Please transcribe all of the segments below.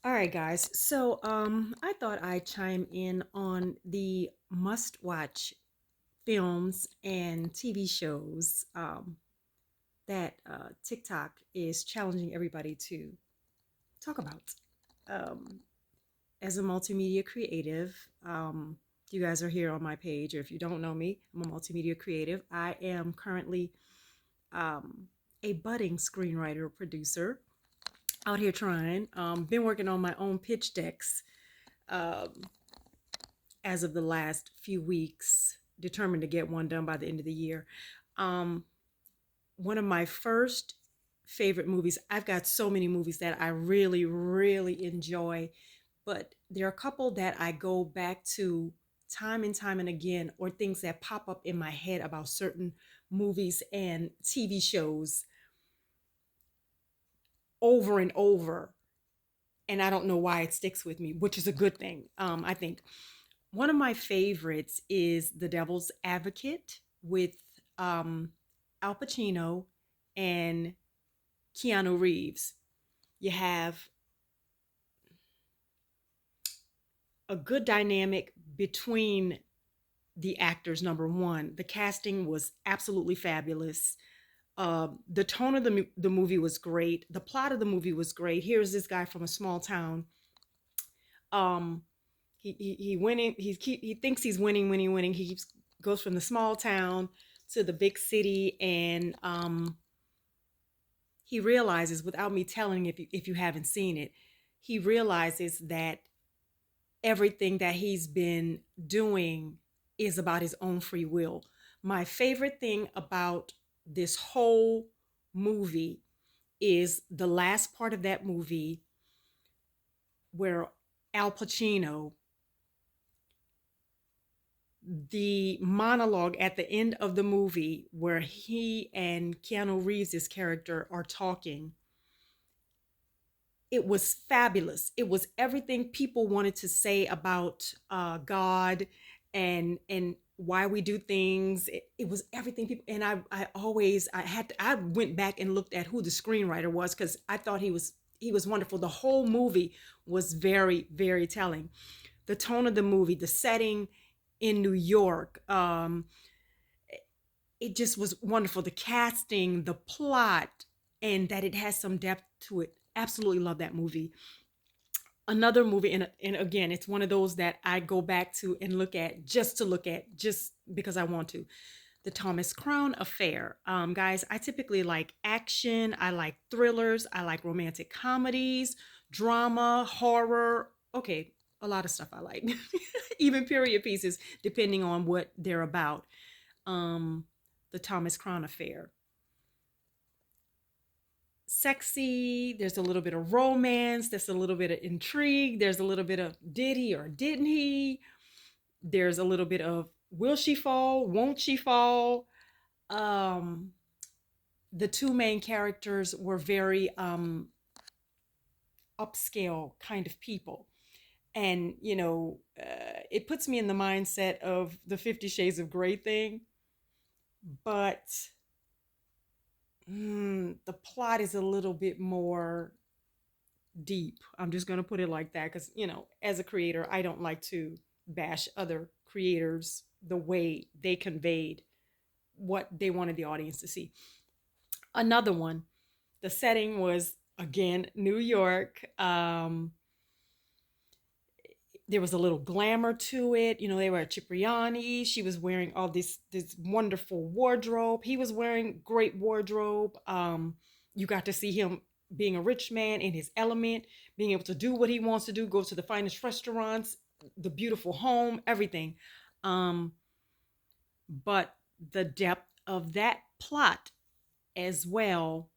All right, guys. I thought I'd chime in on the must-watch films and TV shows that TikTok is challenging everybody to talk about. Um, as a multimedia creative, you guys are here on my page, or if you don't know me, I'm a multimedia creative. I am currently um, a budding screenwriter producer out here trying. Been working on my own pitch decks um, as of the last few weeks, determined to get one done by the end of the year. Um, One of my first favorite movies, I've got so many movies that I really, really enjoy, but there are a couple that I go back to time and again, or things that pop up in my head about certain movies and TV shows over and over. And I don't know why it sticks with me, which is a good thing. I think one of my favorites is The Devil's Advocate with um, Al Pacino and Keanu Reeves. You have a good dynamic between the actors. Number one, the casting was absolutely fabulous. The tone of the movie was great. The plot of the movie was great. Here's this guy from a small town. Um, he winning. He thinks he's winning. He goes from the small town to the big city, and he realizes, without me telling, if you haven't seen it, he realizes that everything that he's been doing is about his own free will. My favorite thing about this whole movie is the last part of that movie where Al Pacino, the monologue at the end of the movie where he and Keanu Reeves' character are talking, it was fabulous. It was everything people wanted to say about God and why we do things. It was everything people, and I always I went back and looked at who the screenwriter was because I thought he was wonderful. The whole movie was very telling. The tone of the movie, the setting in New York, it just was wonderful. The casting, the plot, and that it has some depth to it. Absolutely love that movie. Another movie, and again, it's one of those that I go back to and look at, just because I want to. The Thomas Crown Affair. Guys, I typically like action, I like thrillers, I like romantic comedies, drama, horror. Okay, a lot of stuff I like, even period pieces, depending on what they're about. Um, the Thomas Crown Affair. Sexy, there's a little bit of romance, there's a little bit of intrigue, there's a little bit of did he or didn't he, there's a little bit of will she fall, won't she fall. um the two main characters were very upscale kind of people, and it puts me in the mindset of the 50 Shades of Grey thing, but the plot is a little bit more deep. I'm just going to put it like that because, as a creator, I don't like to bash other creators the way they conveyed what they wanted the audience to see. Another one, the setting was again New York. There was a little glamour to it. They were at Cipriani. She was wearing all this wonderful wardrobe. He was wearing great wardrobe. You got to see him being a rich man in his element, being able to do what he wants to do, go to the finest restaurants, the beautiful home, everything. Um, but the depth of that plot as well.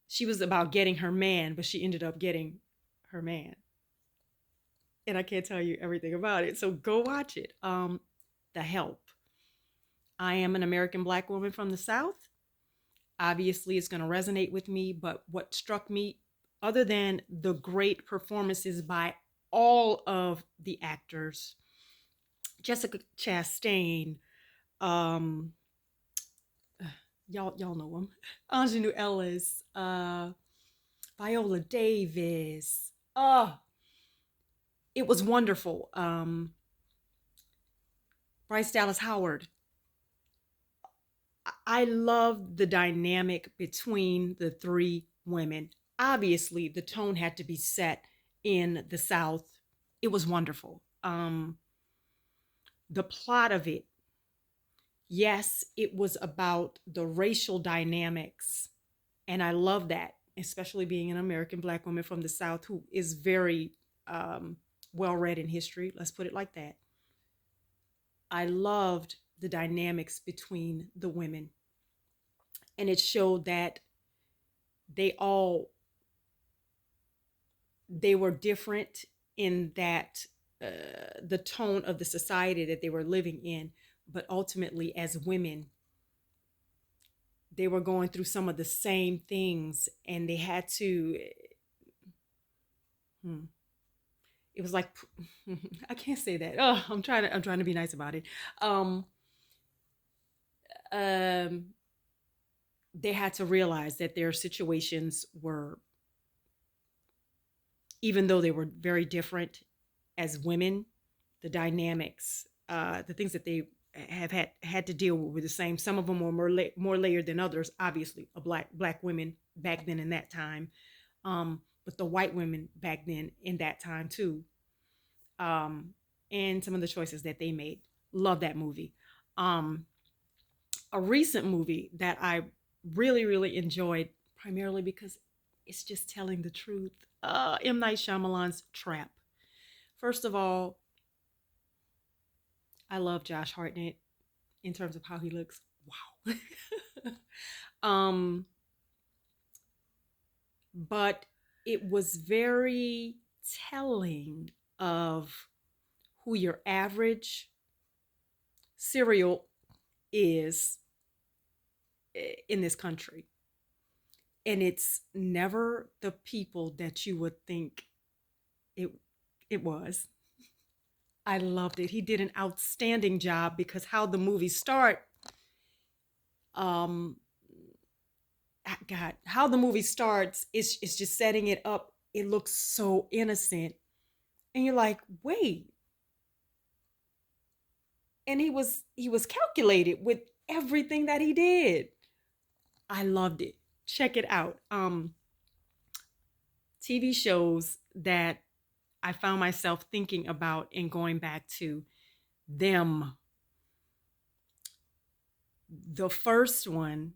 She was about getting her man, but she ended up getting her man, and I can't tell you everything about it. So go watch it. The Help. I am an American Black woman from the South. Obviously, it's going to resonate with me. But what struck me, other than the great performances by all of the actors, Jessica Chastain, um, y'all know him, Ingenue Ellis, Viola Davis. Oh, it was wonderful. Bryce Dallas Howard. I love the dynamic between the three women. Obviously, the tone had to be set in the South. It was wonderful. The plot of it, yes, it was about the racial dynamics. And I love that, especially being an American Black woman from the South who is very um, well read in history. Let's put it like that. I loved the dynamics between the women. And it showed that they all they were different in that the tone of the society that they were living in, but ultimately as women they were going through some of the same things, and they had to hmm, it was like I can't say that. Oh, I'm trying to be nice about it. Um, um, they had to realize that their situations were, even though they were very different as women, the dynamics, the things that they have had to deal with were the same. Some of them were more layered than others. Obviously, a black women back then in that time, but the white women back then in that time too, um, and some of the choices that they made. Love that movie. Um, a recent movie that I really enjoyed, primarily because it's just telling the truth. M. Night Shyamalan's Trap. First of all, I love Josh Hartnett in terms of how he looks. Wow. um, but it was very telling of who your average serial is in this country. And it's never the people that you would think it it was. I loved it. He did an outstanding job because how the movie start, um, God, how the movie starts is just setting it up. It looks so innocent, and you're like, wait. And he was calculated with everything that he did. I loved it. Check it out. TV shows that I found myself thinking about and going back to them. The first one,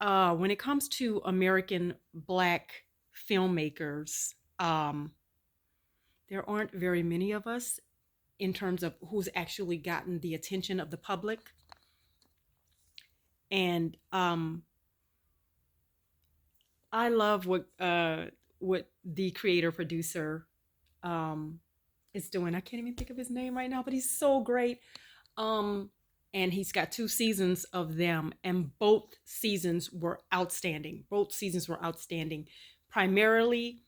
when it comes to American Black filmmakers, there aren't very many of us in terms of who's actually gotten the attention of the public. And I love what the creator producer um, is doing. I can't even think of his name right now, but he's so great. Um, and he's got two seasons of them, and both seasons were outstanding. Both seasons were outstanding. Primarily,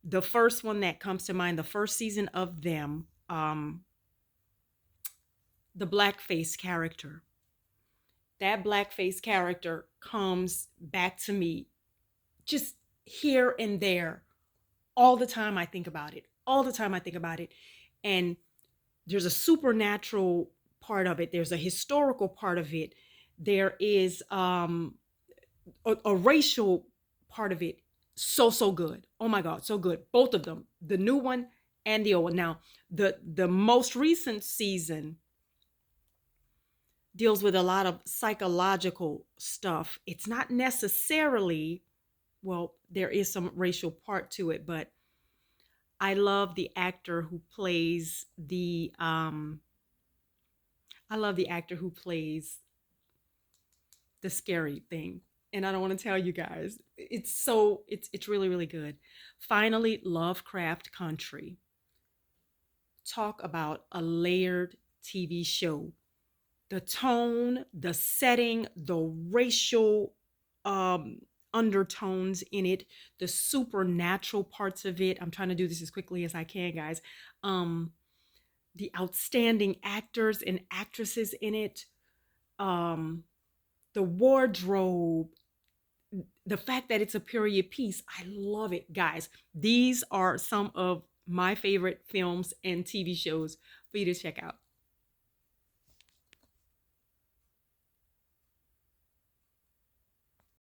the first one that comes to mind, the first season of them, the blackface character. That blackface character comes back to me just here and there all the time. I think about it. All the time I think about it. And there's a supernatural part of it. There's a historical part of it. There is a racial part of it. So good. Oh my God, so good. Both of them, the new one and the old one. Now, the most recent season deals with a lot of psychological stuff. It's not necessarily, well, there is some racial part to it, but I love the actor who plays the scary thing. And I don't want to tell you guys. It's really good. Finally, Lovecraft Country. Talk about a layered TV show. The tone, the setting, the racial um undertones in it, the supernatural parts of it. I'm trying to do this as quickly as I can, guys. Um the outstanding actors and actresses in it, um the wardrobe, the fact that it's a period piece, I love it, guys. These are some of my favorite films and TV shows for you to check out.